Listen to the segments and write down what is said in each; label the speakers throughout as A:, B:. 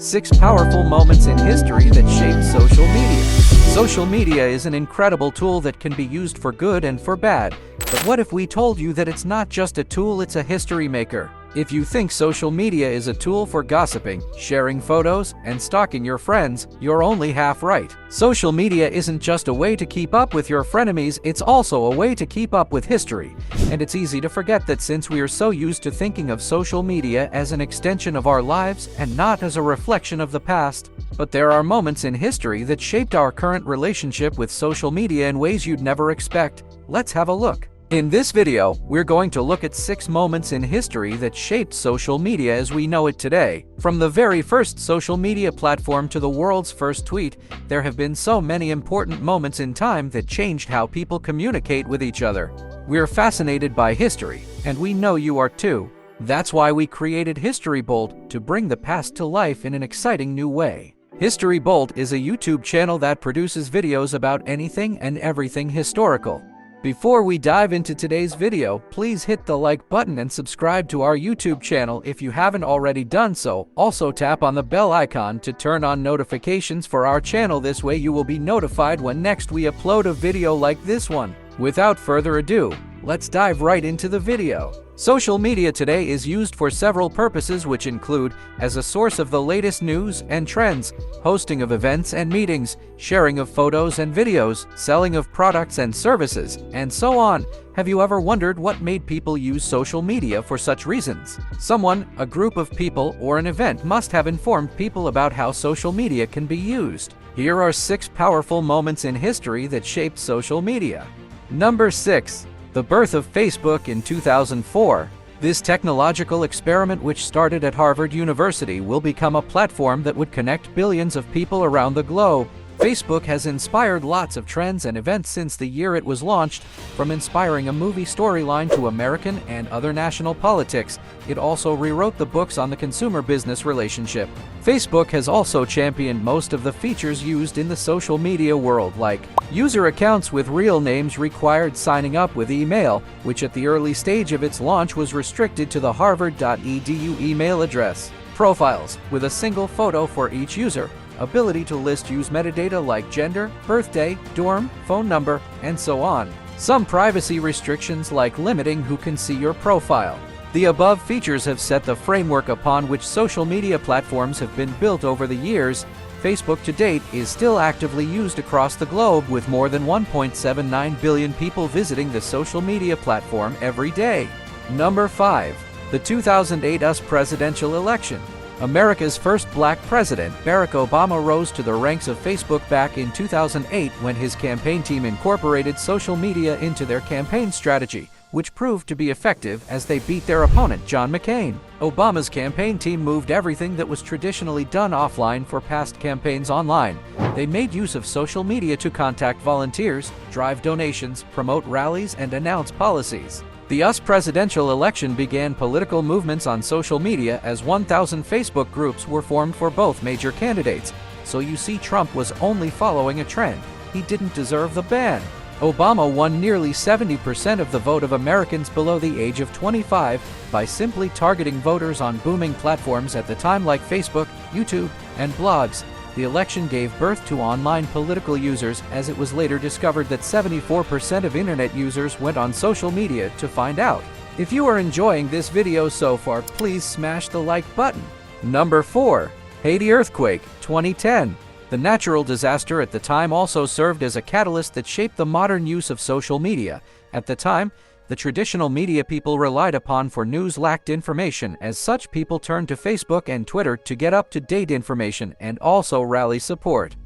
A: 6 powerful moments in history that shaped social media. Social media is an incredible tool that can be used for good and for bad. But what if we told you that it's not just a tool, it's a history maker? If you think social media is a tool for gossiping, sharing photos, and stalking your friends, you're only half right. Social media isn't just a way to keep up with your frenemies, it's also a way to keep up with history. And it's easy to forget that since we are so used to thinking of social media as an extension of our lives and not as a reflection of the past. But there are moments in history that shaped our current relationship with social media in ways you'd never expect. Let's have a look. In this video, we're going to look at 6 moments in history that shaped social media as we know it today. From the very first social media platform to the world's first tweet, there have been so many important moments in time that changed how people communicate with each other. We're fascinated by history, and we know you are too. That's why we created History Bold, to bring the past to life in an exciting new way. History Bold is a YouTube channel that produces videos about anything and everything historical. Before we dive into today's video, please hit the like button and subscribe to our YouTube channel if you haven't already done so. Also tap on the bell icon to turn on notifications for our channel. This way you will be notified when next we upload a video like this one. Without further ado, let's dive right into the video. Social media today is used for several purposes, which include as a source of the latest news and trends, hosting of events and meetings, sharing of photos and videos, selling of products and services, and so on. Have you ever wondered what made people use social media for such reasons? Someone, a group of people, or an event must have informed people about how social media can be used. Here are 6 powerful moments in history that shaped social media. Number 6. The birth of Facebook in 2004. This technological experiment, which started at Harvard University, will become a platform that would connect billions of people around the globe. Facebook has inspired lots of trends and events since the year it was launched, from inspiring a movie storyline to American and other national politics. It also rewrote the books on the consumer-business relationship. Facebook has also championed most of the features used in the social media world, like user accounts with real names required signing up with email, which at the early stage of its launch was restricted to the harvard.edu email address. Profiles, with a single photo for each user. Ability to use metadata like gender, birthday, dorm, phone number, and so on. Some privacy restrictions like limiting who can see your profile. The above features have set the framework upon which social media platforms have been built over the years. Facebook to date is still actively used across the globe, with more than 1.79 billion people visiting the social media platform every day. Number 5. The 2008 US presidential election. America's first black president, Barack Obama, rose to the ranks of Facebook back in 2008 when his campaign team incorporated social media into their campaign strategy, which proved to be effective as they beat their opponent, John McCain. Obama's campaign team moved everything that was traditionally done offline for past campaigns online. They made use of social media to contact volunteers, drive donations, promote rallies, and announce policies. The US presidential election began political movements on social media as 1,000 Facebook groups were formed for both major candidates. So you see, Trump was only following a trend. He didn't deserve the ban. Obama won nearly 70% of the vote of Americans below the age of 25 by simply targeting voters on booming platforms at the time like Facebook, YouTube, and blogs. The election gave birth to online political users, as it was later discovered that 74% of internet users went on social media to find out. If you are enjoying this video so far, please smash the like button. Number 4. Haiti earthquake, 2010. The natural disaster at the time also served as a catalyst that shaped the modern use of social media. At the time, the traditional media people relied upon for news lacked information. As such, people turned to Facebook and Twitter to get up-to-date information and also rally support.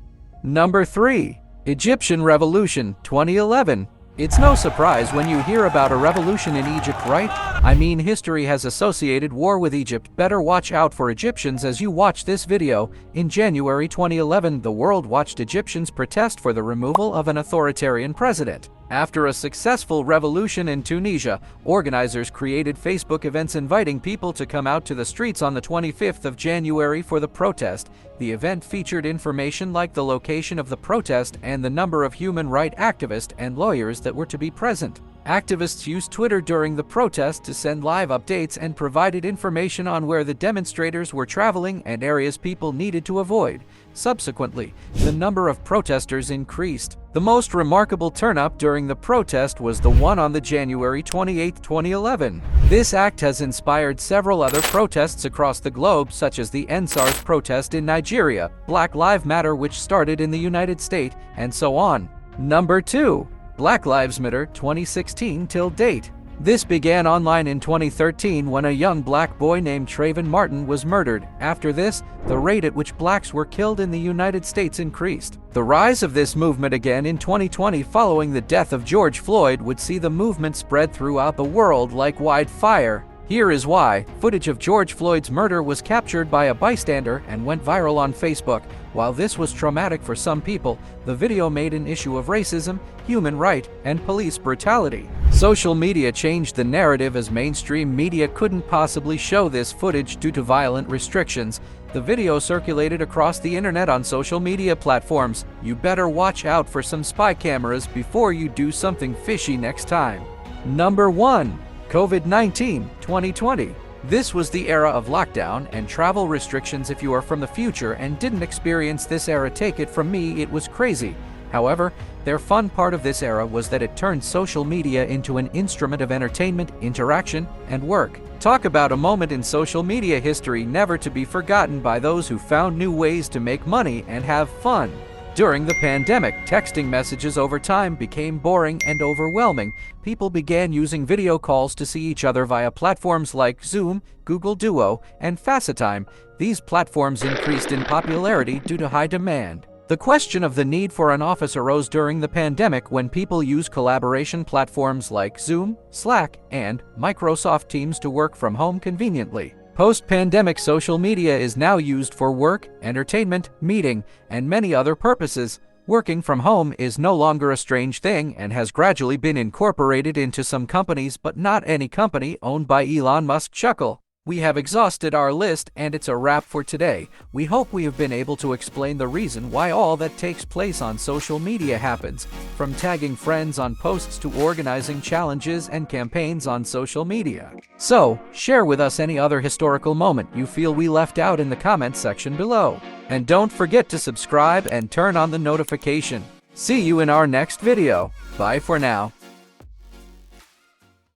A: Number 3. Egyptian Revolution, 2011. It's no surprise when you hear about a revolution in Egypt, right? I mean, history has associated war with Egypt. Better watch out for Egyptians as you watch this video. In January 2011, the world watched Egyptians protest for the removal of an authoritarian president. After a successful revolution in Tunisia, organizers created Facebook events inviting people to come out to the streets on the 25th of January for the protest. The event featured information like the location of the protest and the number of human rights activists and lawyers that were to be present. Activists used Twitter during the protest to send live updates and provided information on where the demonstrators were traveling and areas people needed to avoid. Subsequently, the number of protesters increased. The most remarkable turnout during the protest was the one on the January 28, 2011. This act has inspired several other protests across the globe, such as the EndSARS protest in Nigeria, Black Lives Matter, which started in the United States, and so on. Number 2. Black Lives Matter 2016 till date. This began online in 2013 when a young black boy named Trayvon Martin was murdered. After this, the rate at which blacks were killed in the United States increased. The rise of this movement again in 2020 following the death of George Floyd would see the movement spread throughout the world like wildfire. Here is why. Footage of George Floyd's murder was captured by a bystander and went viral on Facebook. While this was traumatic for some people, the video made an issue of racism, human rights, and police brutality. Social media changed the narrative as mainstream media couldn't possibly show this footage due to violent restrictions. The video circulated across the internet on social media platforms. You better watch out for some spy cameras before you do something fishy next time. Number 1. COVID-19 2020. This was the era of lockdown and travel restrictions. If you are from the future and didn't experience this era, take it from me, it was crazy. However, their fun part of this era was that it turned social media into an instrument of entertainment, interaction, and work. Talk about a moment in social media history never to be forgotten by those who found new ways to make money and have fun. During the pandemic, texting messages over time became boring and overwhelming. People began using video calls to see each other via platforms like Zoom, Google Duo, and FaceTime. These platforms increased in popularity due to high demand. The question of the need for an office arose during the pandemic when people used collaboration platforms like Zoom, Slack, and Microsoft Teams to work from home conveniently. Post-pandemic, social media is now used for work, entertainment, meeting, and many other purposes. Working from home is no longer a strange thing and has gradually been incorporated into some companies, but not any company owned by Elon Musk. Chuckle. We have exhausted our list and it's a wrap for today. We hope we have been able to explain the reason why all that takes place on social media happens, from tagging friends on posts to organizing challenges and campaigns on social media. So, share with us any other historical moment you feel we left out in the comments section below. And don't forget to subscribe and turn on the notification. See you in our next video. Bye for now.